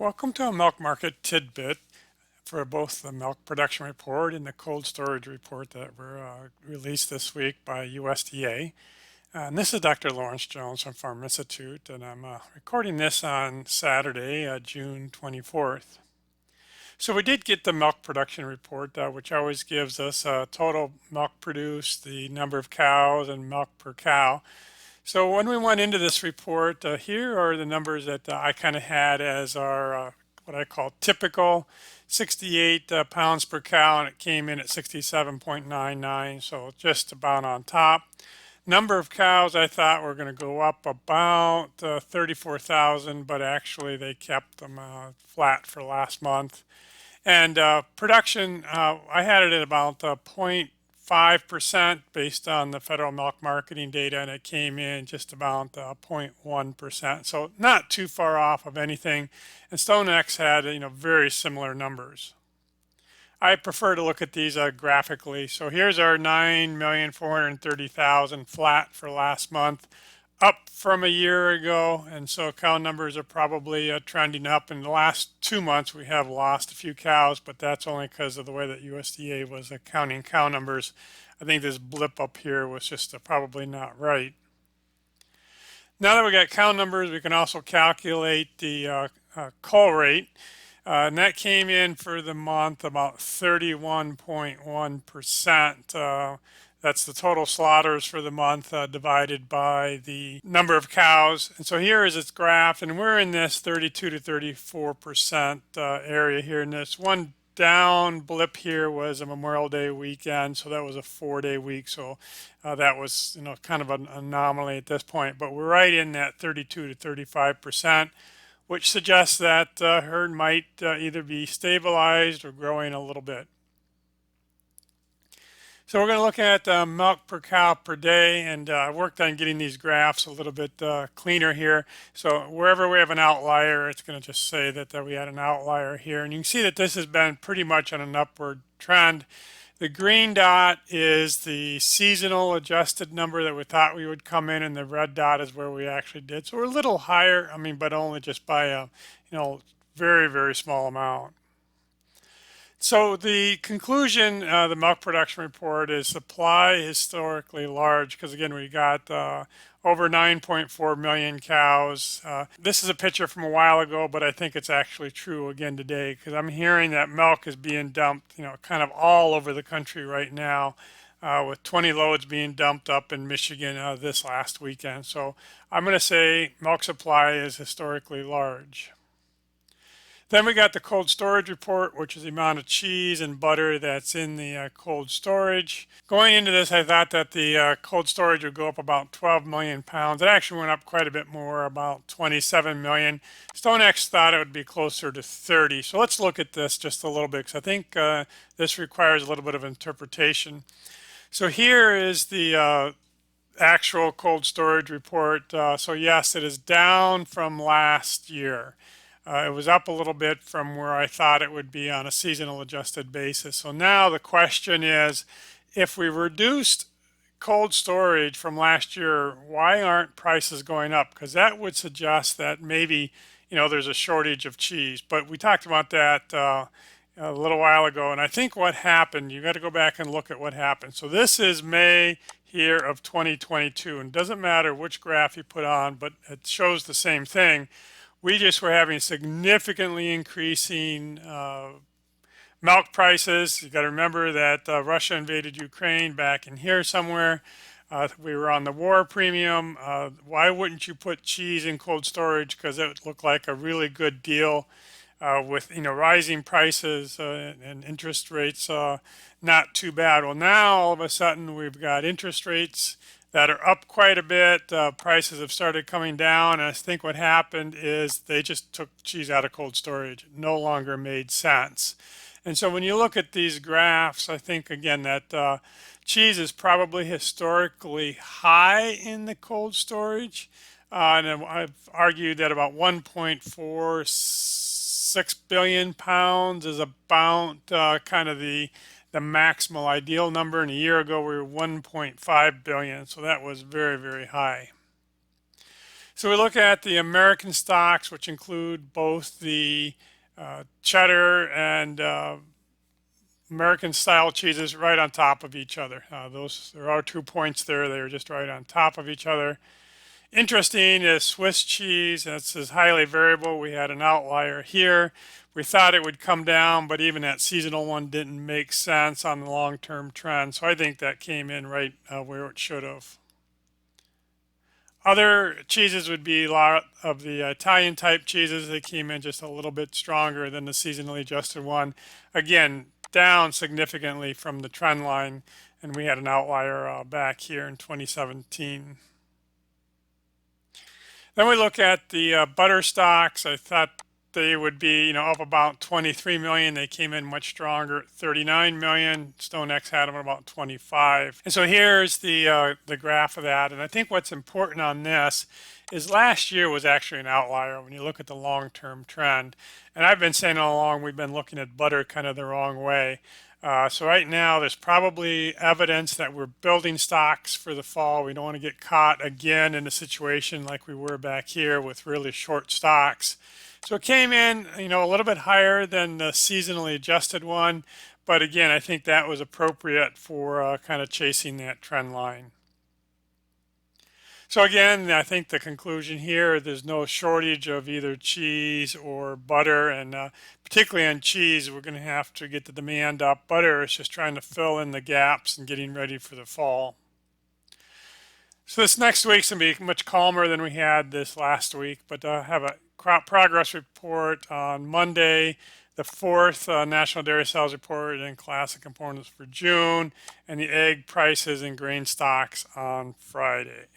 Welcome to a milk market tidbit for both the milk production report and the cold storage report that were released this week by USDA. And this is Dr. Lawrence Jones from Farm Institute, and I'm recording this on Saturday, June 24th. So we did get the milk production report, which always gives us total milk produced, the number of cows, and milk per cow. So when we went into this report, here are the numbers that I kind of had as our what I call typical 68 pounds per cow, and it came in at 67.99, so just about on top. Number of cows I thought were going to go up about 34,000, but actually they kept them flat for last month. And production, I had it at about 0.5% based on the federal milk marketing data, and it came in just about 0.1%. So not too far off of anything. And StoneX had, very similar numbers. I prefer to look at these graphically. So here's our 9,430,000 flat for last month, up from a year ago. And so cow numbers are probably trending up. In the last 2 months, we have lost a few cows, but that's only because of the way that USDA was counting cow numbers. I think this blip up here was just probably not right. Now that we got cow numbers, we can also calculate the cull rate. And that came in for the month about 31.1%. That's the total slaughters for the month divided by the number of cows. And so here is its graph, and we're in this 32 to 34% area here. And this one down blip here was a Memorial Day weekend, so that was a 4-day week. So that was, kind of an anomaly at this point. But we're right in that 32 to 35%. Which suggests that herd might either be stabilized or growing a little bit. So we're going to look at milk per cow per day, and I worked on getting these graphs a little bit cleaner here. So wherever we have an outlier, it's going to just say that we had an outlier here. And you can see that this has been pretty much on an upward trend. The green dot is the seasonal adjusted number that we thought we would come in, and the red dot is where we actually did. So we're a little higher, but only just by a, very, very small amount. So the conclusion, the milk production report is supply historically large, because again, we got over 9.4 million cows. This is a picture from a while ago, but I think it's actually true again today, because I'm hearing that milk is being dumped, kind of all over the country right now, with 20 loads being dumped up in Michigan this last weekend. So I'm going to say milk supply is historically large. Then we got the cold storage report, which is the amount of cheese and butter that's in the cold storage. Going into this, I thought that the cold storage would go up about 12 million pounds. It actually went up quite a bit more, about 27 million. StoneX thought it would be closer to 30. So let's look at this just a little bit, because I think this requires a little bit of interpretation. So here is the actual cold storage report. So yes, it is down from last year. It was up a little bit from where I thought it would be on a seasonal adjusted basis. So now the question is, if we reduced cold storage from last year, why aren't prices going up? Because that would suggest that maybe, there's a shortage of cheese. But we talked about that a little while ago. And I think what happened, you got to go back and look at what happened. So this is May here of 2022. And it doesn't matter which graph you put on, but it shows the same thing. We just were having significantly increasing milk prices. You got to remember that Russia invaded Ukraine back in here somewhere. We were on the war premium. Why wouldn't you put cheese in cold storage? Because it would look like a really good deal with rising prices and interest rates not too bad. Well, now all of a sudden we've got interest rates that are up quite a bit. Prices have started coming down, and I think what happened is they just took cheese out of cold storage. It no longer made sense. And so when you look at these graphs, I think again that cheese is probably historically high in the cold storage. And I've argued that about 1.46 billion pounds is about kind of the maximal ideal number, and a year ago we were 1.5 billion, so that was very, very high. So we look at the American stocks, which include both the cheddar and American style cheeses right on top of each other. There are 2 points there. They're just right on top of each other. Interesting is Swiss cheese. This is highly variable. We had an outlier here. We thought it would come down, but even that seasonal one didn't make sense on the long-term trend. So I think that came in right where it should have. Other cheeses would be a lot of the Italian type cheeses. They came in just a little bit stronger than the seasonally adjusted one. Again, down significantly from the trend line, and we had an outlier back here in 2017. Then we look at the butter stocks. I thought they would be, up about 23 million. They came in much stronger, 39 million. StoneX had them at about 25. And so here's the graph of that. And I think what's important on this is last year was actually an outlier when you look at the long-term trend. And I've been saying all along we've been looking at butter kind of the wrong way. So right now there's probably evidence that we're building stocks for the fall. We don't want to get caught again in a situation like we were back here with really short stocks. So it came in, a little bit higher than the seasonally adjusted one. But again, I think that was appropriate for kind of chasing that trend line. So again, I think the conclusion here, there's no shortage of either cheese or butter, and particularly on cheese, we're going to have to get the demand up. Butter is just trying to fill in the gaps and getting ready for the fall. So this next week's going to be much calmer than we had this last week, but I have a crop progress report on Monday, the fourth National Dairy Sales Report and Classic Components for June, and the egg prices and grain stocks on Friday.